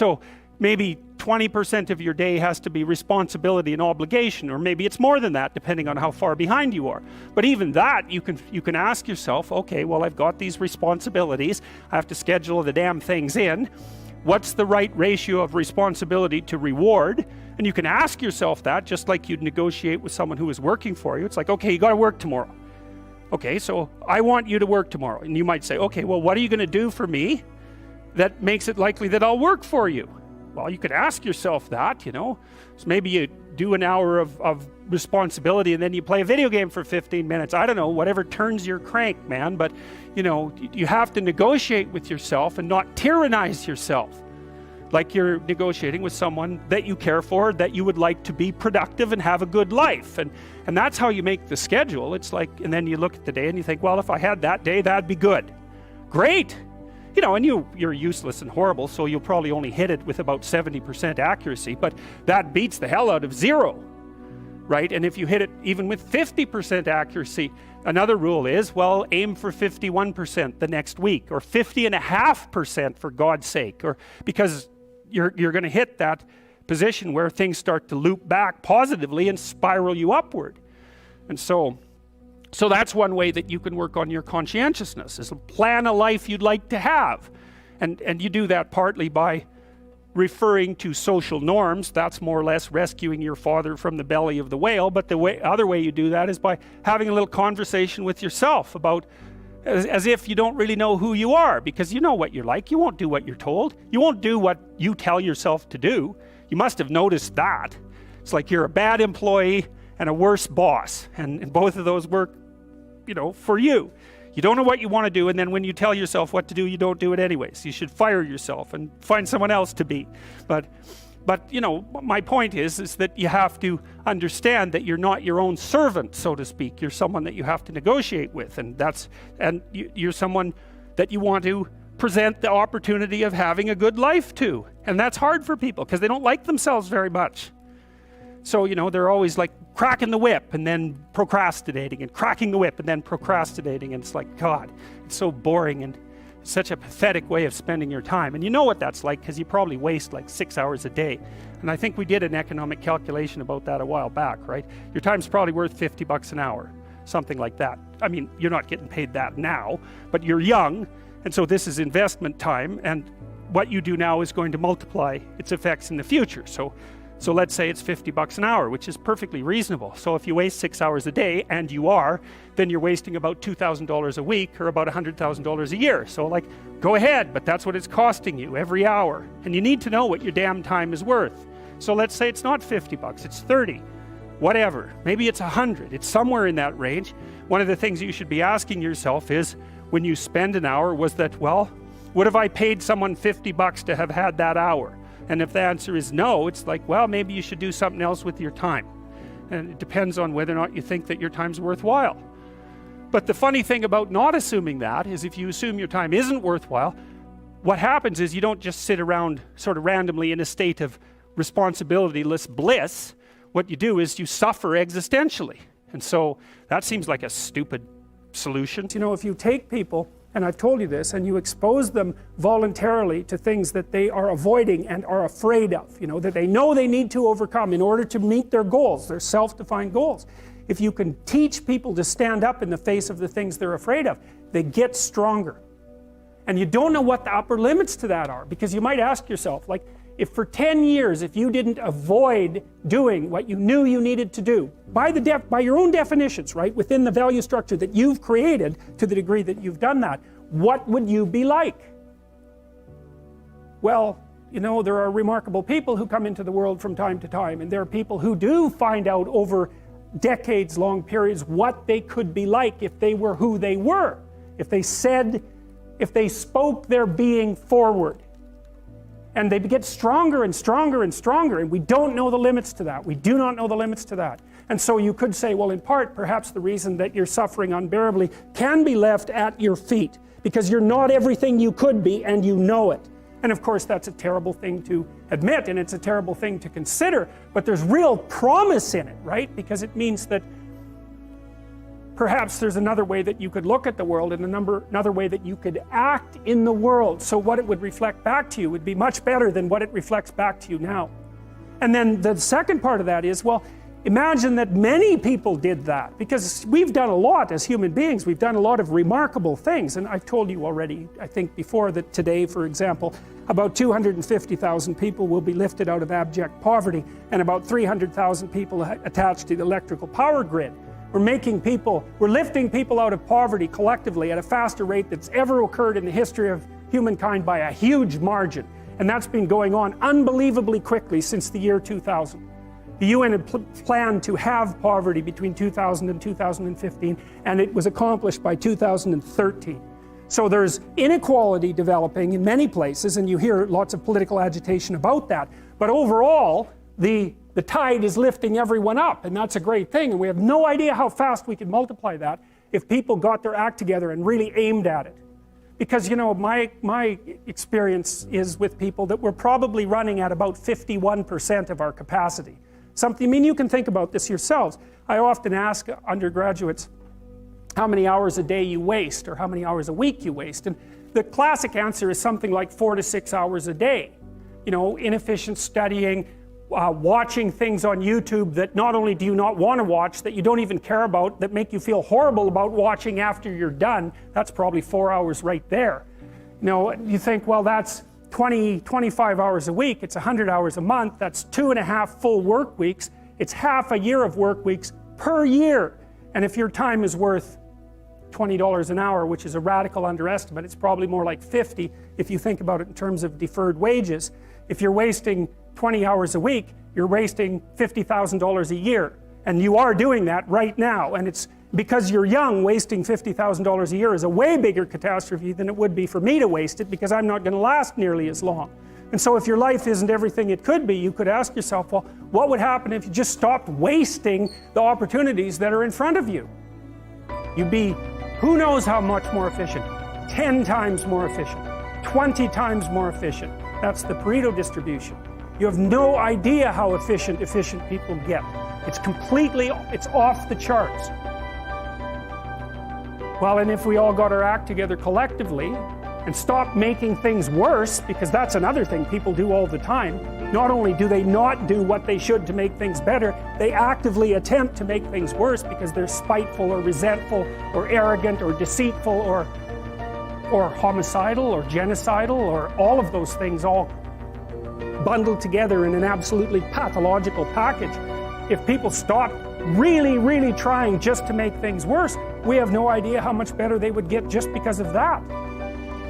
So maybe 20% of your day has to be responsibility and obligation, or maybe it's more than that depending on how far behind you are. But even that, you can ask yourself, okay, well, I've got these responsibilities, I have to schedule the damn things in. What's the right ratio of responsibility to reward? And you can ask yourself that just like you'd negotiate with someone who is working for you. It's like, okay, you got to work tomorrow. Okay, so I want you to work tomorrow. And you might say, okay, well, what are you going to do for me that makes it likely that I'll work for you? Well, you could ask yourself that, you know. So maybe you do an hour of responsibility and then you play a video game for 15 minutes. I don't know, whatever turns your crank, man. But, you know, you have to negotiate with yourself and not tyrannize yourself. Like you're negotiating with someone that you care for, that you would like to be productive and have a good life. And that's how you make the schedule. It's like, and then you look at the day and you think, well, if I had that day, that'd be good. Great. You know, and you're useless and horrible, so you'll probably only hit it with about 70% accuracy, but that beats the hell out of 0, right? And if you hit it even with 50% accuracy, another rule is, well, aim for 51% the next week, or 50.5% for God's sake, or because you're going to hit that position where things start to loop back positively and spiral you upward. And so that's one way that you can work on your conscientiousness, is plan a life you'd like to have. And you do that partly by referring to social norms. That's more or less rescuing your father from the belly of the whale. But the other way you do that is by having a little conversation with yourself about, as if you don't really know who you are, because you know what you're like. You won't do what you're told. You won't do what you tell yourself to do. You must have noticed that. It's like you're a bad employee and a worse boss, and both of those work, you know, for you. You don't know what you want to do, and then when you tell yourself what to do, you don't do it anyways. You should fire yourself and find someone else to be. But you know, my point is that you have to understand that you're not your own servant, so to speak. You're someone that you have to negotiate with, and you're someone that you want to present the opportunity of having a good life to. And that's hard for people because they don't like themselves very much. So, you know, they're always like cracking the whip and then procrastinating, and cracking the whip and then procrastinating. And it's like, God, it's so boring and such a pathetic way of spending your time. And you know what that's like, because you probably waste like 6 hours a day. And I think we did an economic calculation about that a while back, right? Your time's probably worth $50 an hour, something like that. I mean, you're not getting paid that now, but you're young, and so this is investment time, and what you do now is going to multiply its effects in the future. So let's say it's $50 an hour, which is perfectly reasonable. So if you waste 6 hours a day, and you are, then you're wasting about $2,000 a week, or about $100,000 a year. So like, go ahead, but that's what it's costing you every hour. And you need to know what your damn time is worth. So let's say it's not $50, it's 30, whatever. Maybe it's 100, it's somewhere in that range. One of the things you should be asking yourself is, when you spend an hour, was that, well, would have I paid someone $50 to have had that hour? And if the answer is no, it's like, well, maybe you should do something else with your time. And it depends on whether or not you think that your time's worthwhile. But the funny thing about not assuming that is, if you assume your time isn't worthwhile, what happens is you don't just sit around sort of randomly in a state of responsibilityless bliss. What you do is you suffer existentially. And so that seems like a stupid solution. You know, if you take people, and I've told you this, and you expose them voluntarily to things that they are avoiding and are afraid of, you know, that they know they need to overcome in order to meet their goals, their self-defined goals. If you can teach people to stand up in the face of the things they're afraid of, they get stronger. And you don't know what the upper limits to that are, because you might ask yourself, like, if for 10 years, if you didn't avoid doing what you knew you needed to do, by your own definitions, right, within the value structure that you've created, to the degree that you've done that, what would you be like? Well, you know, there are remarkable people who come into the world from time to time, and there are people who do find out over decades-long periods what they could be like if they were who they were, if they spoke their being forward. And they get stronger and stronger and stronger, and we don't know the limits to that. We do not know the limits to that. And so you could say, well, in part, perhaps the reason that you're suffering unbearably can be left at your feet, because you're not everything you could be, and you know it. And of course, that's a terrible thing to admit, and it's a terrible thing to consider, but there's real promise in it, right? Because it means that perhaps there's another way that you could look at the world, and another way that you could act in the world, so what it would reflect back to you would be much better than what it reflects back to you now. And then the second part of that is, well, imagine that many people did that, because we've done a lot as human beings. We've done a lot of remarkable things, and I've told you already, I think before, that today, for example, about 250,000 people will be lifted out of abject poverty, and about 300,000 people attached to the electrical power grid. We're lifting people out of poverty collectively at a faster rate that's ever occurred in the history of humankind by a huge margin. And that's been going on unbelievably quickly since the year 2000. The UN had planned to have poverty between 2000 and 2015, and it was accomplished by 2013. So there's inequality developing in many places, and you hear lots of political agitation about that. But overall, the tide is lifting everyone up, and that's a great thing. And we have no idea how fast we could multiply that if people got their act together and really aimed at it. Because, you know, my experience is with people that we're probably running at about 51% of our capacity. I mean, you can think about this yourselves. I often ask undergraduates how many hours a day you waste, or how many hours a week you waste. And the classic answer is something like 4 to 6 hours a day. You know, inefficient studying, watching things on YouTube that not only do you not want to watch, that you don't even care about, that make you feel horrible about watching after you're done. That's probably 4 hours right there. You know, you think, well, that's 25 hours a week, it's 100 hours a month, that's 2.5 full work weeks, it's half a year of work weeks per year. And if your time is worth $20 an hour, which is a radical underestimate, it's probably more like 50 if you think about it in terms of deferred wages. If you're wasting 20 hours a week, you're wasting $50,000 a year. And you are doing that right now. And it's because you're young, wasting $50,000 a year is a way bigger catastrophe than it would be for me to waste it, because I'm not going to last nearly as long. And so if your life isn't everything it could be, you could ask yourself, well, what would happen if you just stopped wasting the opportunities that are in front of you? You'd be, who knows how much more efficient? 10 times more efficient, 20 times more efficient. That's the Pareto distribution. You have no idea how efficient people get. It's off the charts. Well, and if we all got our act together collectively and stopped making things worse, because that's another thing people do all the time. Not only do they not do what they should to make things better, they actively attempt to make things worse because they're spiteful or resentful or arrogant or deceitful or homicidal or genocidal, or all of those things all bundled together in an absolutely pathological package. If people stopped really trying just to make things worse, we have no idea how much better they would get just because of that.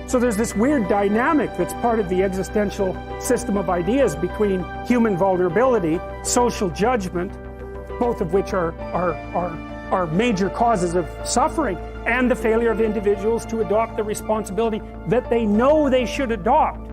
So there's this weird dynamic that's part of the existential system of ideas between human vulnerability, social judgment, both of which are major causes of suffering, and the failure of individuals to adopt the responsibility that they know they should adopt.